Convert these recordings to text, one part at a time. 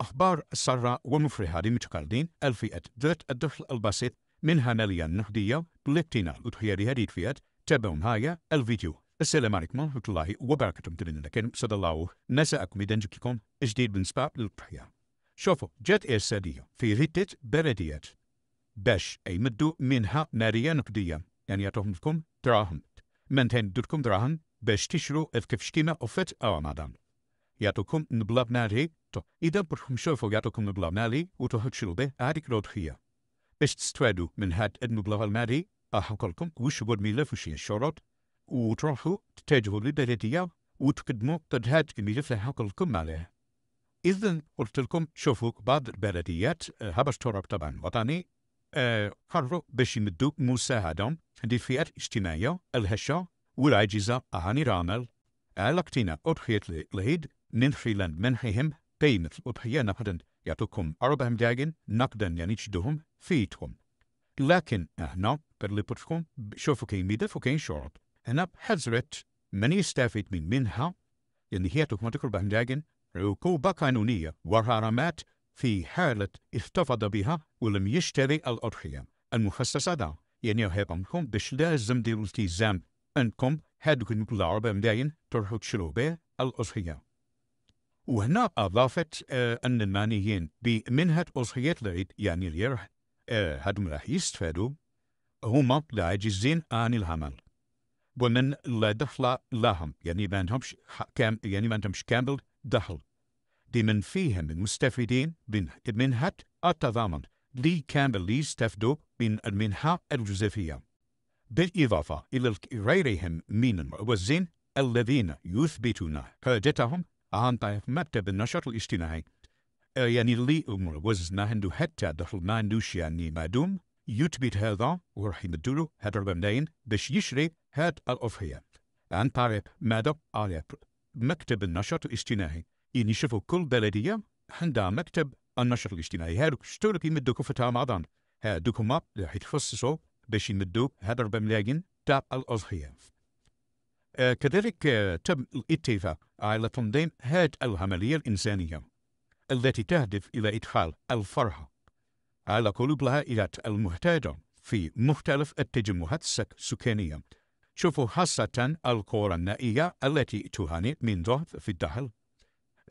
أخبار سارة ومفرحة لمتقاعدين الفئة ذات الدخل البسيط منها مالية نقدية لكتنا وتحيري هذه الفئات. تابعوا معايا الفيديو. السلام عليكم ورحمة الله وبركاته. مدرنا لكن صدى الله نساءكم إذا لكم جديد بالنسبة للضحية. شوفوا جات إرسالية في ريتة بلديات باش يمدوا منها مالية نقدية، يعني يعطوهم لكم دراهم، منتين دوتكم دراهم باش تشروا الكفشتيمة أوفت أو مادام يعطوكم مبلغ مالي. إذا بدكم شوفوا يعطوكم مبلغ مالي وتهتشلوا به هذيك الأضحية باش تستفادوا من هذا المبلغ المالي. أحكي لكم وش بود ملف وش الشروط وتروحوا تتجهوا للبلدية وتقدموا ضد هذا الملف اللي حكي لكم عليه. إذن قلت لكم شوفوا بعض البلديات هبش طرق طبعا وطني قرروا باش يمدوا مساعدة للفئات الاجتماعية الهشة والعاجزة عن العمل على اقتناء أضحية العيد من خلال منحهم قيمة الأضحية نقدا. يعطوكم 4 دقائق نقدا يعني تشدوهم فيتهم. لكن هنا اللي بدكم شوفوا كاين ميدف وكاين شروط. هنا حذرت من يستفيد منها يعني هي تكون 4 دقائق عقوبة قانونية وغرامات في حالة احتفظ بها ولم يشتري الأضحية المخصصة ده. يعني هيبقى باش لازم ديروا التزام أنكم هادوك المبلغ 4 دقائق تروحوا تشتروا به الأضحية. وهنا أضافت أن المعنيين بمنهة أضحية العيد يعني اليرح هادم راح يستفادوا هما العاجزين عن العمل ومن لا دخل لهم، يعني ما عندهمش كامل دخل. دي من فيهم المستفيدين من منحة التضامن لي كامل يستفدوا من المنحة الجزافية، بالإضافة إلى غيرهم من المعوزين الذين يثبتون حاجتهم عن طريق مكتب النشاط الاجتماعي. يعني اللي وزنا عنده حتى دخل ما عندوش يعني معدوم يثبت هذا وراح يمدوا هذا الرمدين باش يشري هاد الأضحية عن طريق ماذا؟ على مكتب النشاط الاجتماعي. يعني شوفوا كل بلدية عندها مكتب النشاط الاجتماعي. هادوك شتورك يمدوكم في رمضان هادوكما راح يتخصصوا باش يمدوا هذا 4 ملايين تاع الأضحية. كذلك تم الاتفاق على تنظيم هذه العملية الإنسانية التي تهدف إلى إدخال الفرحة على قلوب العائلات المحتاجة في مختلف التجمعات السكانية. شوفوا خاصة القرى النائية التي تعاني من ضعف في الدخل.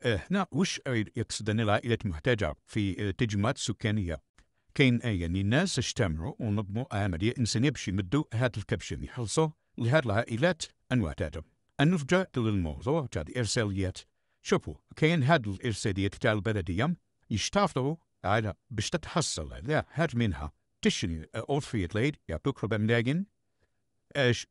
هنا وش يقصدنا العائلات المحتاجة في تجمعات سكانية؟ كاين يعني الناس اجتمعوا ونظموا عملية إنسانية باش يمدوا هاد الكبش اللي يخلصوا لهاد العائلات المحتاجة. النرجع للموضوع تاع الإرساليات. شوفوا كاين هاد الإرساليات تاع البلدية يشتغلوا على باش تتحصل على هاد منها تشري أضحية العيد يعطوك 4 ملايين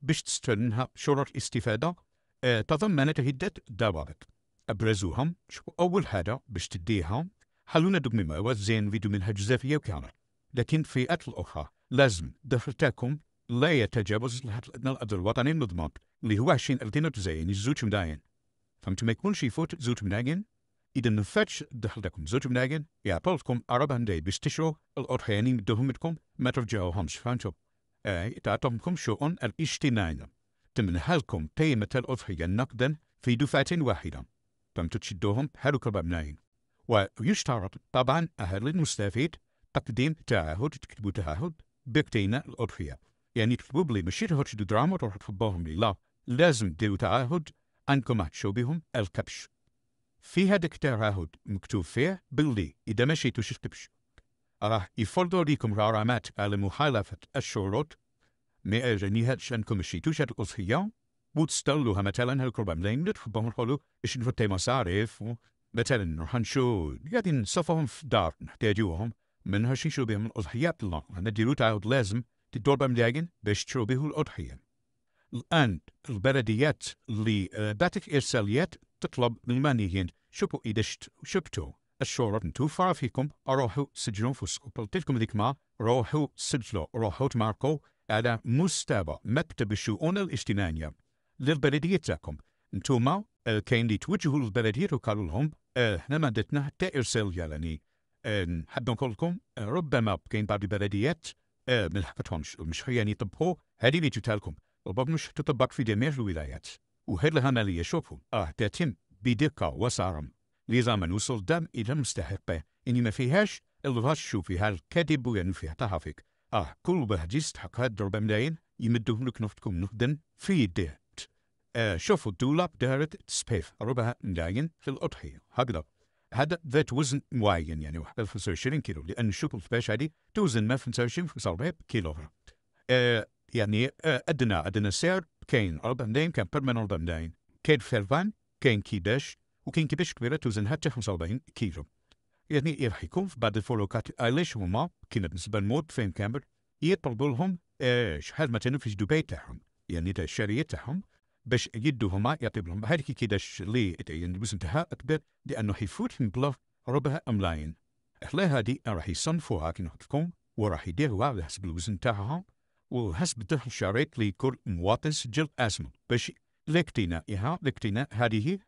باش تستلمها شروط استفادة تضمنت عدة ضوابط أبرزوهم. أول حاجة باش تديها خلونا دوك من مواد زين فيديو منها جزافية وكامل، لكن فئات الأخرى لازم دخل تاعكم لا يتجاوز الأجر الوطني المضمون اللي هو 20,000 يعني 2 ملايين. فهمتوا ما يكونش يفوت 2 ملايين. إذا ما فاتش دخل تاعكم 2 ملايين يعطولكم 4 دقايق باش تشروا الأضحية يعني يمدوهم لكم ما ترجعوهمش. فهمتوا؟ تعطوكم شؤون الاجتماعية تمنح لكم قيمة الأضحية نقدا في دفعة واحدة. فهمتوا تشدوهم هذوك 4 ملايين. ويشترط طبعا أهل المستفيد تقديم تعهد، تكتبوا تعهد باقتناء الأضحية. يعني تكتبوا بلي ماشي تشدوا دراهم وتروحوا تحبوهم لي، لا لازم ديروا تعهد أنكم تشروا بهم الكبش. في هذاك التعهد مكتوب فيه بلي إذا ما شريتوش الكبش راح يفرضوا عليكم غرامات على مخالفة الشروط. ما يعني أنكم ما شريتوش هذه الأضحية وتستغلوها مثلا هالك 4 ملايين تحبوهم تقولوا باش نفتي مصاريف مثلا نروح نشو قاعدين نصفهم في الدار نحتاجوهم منها شي نشرو بهم الأضحيات. لا أنا ديروا تعهد لازم تدوا 4 ملايين باش تشرو به الأضحية. الآن البلديات اللي باتت إرساليات تطلب من المعنيين شوفوا إذا شفتوا الشروط متوفرة فيكم روحوا سجلوا فسقوا. قلت لكم ذيك ما روحوا سجلوا روحوا تماركوا على مستوى مكتب الشؤون الاجتماعية للبلدية تاعكم. انتوما كاين اللي توجهوا للبلدية وقالوا لهم احنا ما عندنا حتى إرسالية. يعني نحب نقول لكم ربما كاين بعض البلديات ما لحقتهمش مش يعني يطبقوا هذه اللي جبتها لكم. ربما مش تطبق في جميع الولايات. وهذه العملية شوفوا تتم بدقة وصرم لذا ما نوصل دام إلى مستحقه إني ما فيهاش الغش شوفي هالكذب وين فيها تحافك كل بهجي يستحق هاد ضرب ملايين يمدوه لك نفتكم نخدن في ديت شوفوا الدولاب دارت سبيف ربع ملايين في الأضحية هكذا هذا ذات وزن معين يعني 25 كيلو لأن شوف الفاش هذه توزن ما 25 في 40 كيلو يعني أدنى سعر كاين 4 ملايين كان برمن 4 ملايين كاين فيرفان كاين كيداش وكاين كيداش كبيرة توزن حتى 45 كيلو يعني راح يكون في بعض الفروقات علاش هما كاين بالنسبة للمود فين كامل يطلبوا لهم شحال مثلا في دبي تاعهم يعني تاع الشريه تاعهم باش يدوا هما يعطيو لهم هذيك كيداش اللي يعني الوزن تاعها اكبر لانه حيفوت من بلاف ربع ملايين على هذه راح يصنفوها كي نحطكم وراح يديروها على حسب الوزن تاعها وحسب الدخل الشريط لكل مواطن سجل اسمه باش الاقتناء هذه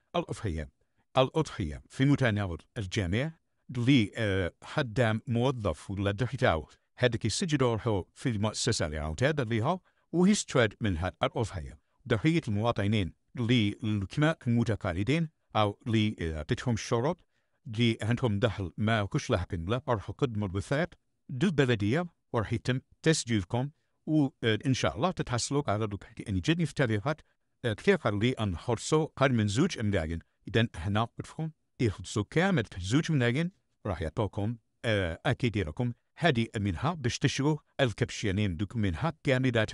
الأضحية في متناول الجميع اللي خدام موظف ولا دخل تاعو هذاك يسجلوه في المؤسسة اللي عاودها اللي هو ويستفاد من هذه الأضحية ضحية المواطنين اللي كما متقاعدين أو اللي عطيتهم الشروط اللي عندهم دخل ما كوش لاحقين له راح يقدموا الوثائق للبلدية وراح يتم تسجيلكم وإن شاء الله تتحصلوا على يعني جدني في تاريخات كثير اللي نخلصوا قال من 2 ملايين إذا هنا بدكم يخلصوا كامل 2 ملايين راح يعطوكم أكيد لكم هذه منها باش تشروا الكبش يعني دوك منها كاملة